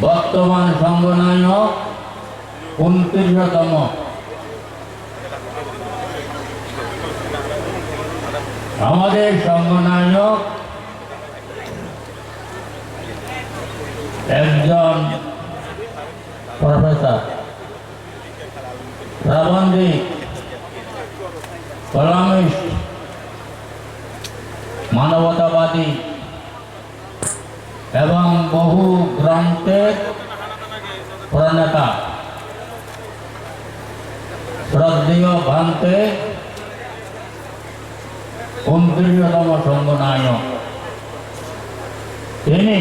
বর্তমান সংগনায়ক 29তম আমাদের সংগনায়ক একজন প্রফেসর, প্রাবন্ধিক, কলামিস্ট, মানবতাবাদী এবং বহু গ্রন্থের প্রণেতা, শ্রদ্ধেয় ভান্তে 29তম সংগনায়ক। তিনি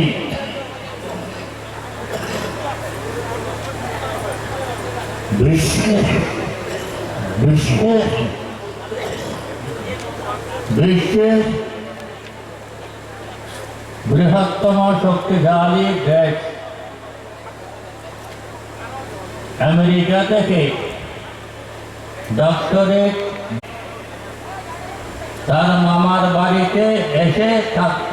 বিশ্বের বৃহত্তম শক্তিশালী দেশ আমেরিকা থেকে ডক্টরেট তার মামার বাড়িতে এসে থাকত।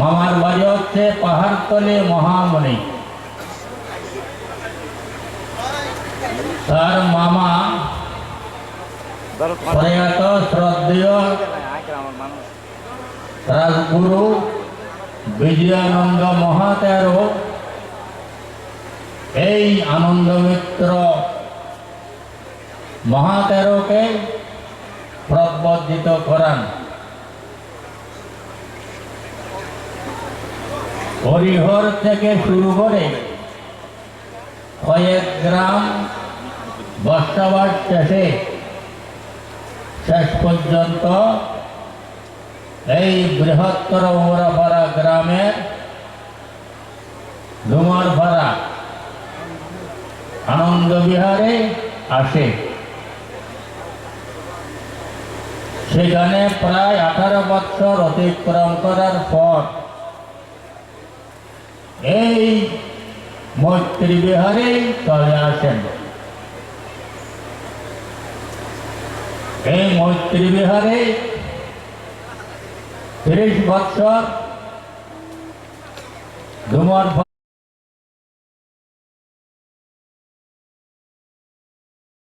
মামার বাড়ি হচ্ছে পাহাড়তলী মহামণি। তার মামা প্রয়াত শ্রদ্ধেয় রাজগুরু বিজয়ানন্দ মহাতেরো এই আনন্দ মিত্র মহাতেরোকে প্রবর্ধিত করান। হরিহর থেকে শুরু করে কয়েক গ্রাম বসবাস শেষ পর্যন্ত এই বৃহত্তর উমরাপাড়া গ্রামের ডুমারপাড়া আনন্দ বিহারে আসে। সেখানে প্রায় 18 বছর অতিক্রম করার পর এই মৈত্রী বিহারে চলে আসেন। এই মৈত্রী বিহারে 30 বছর ডুমার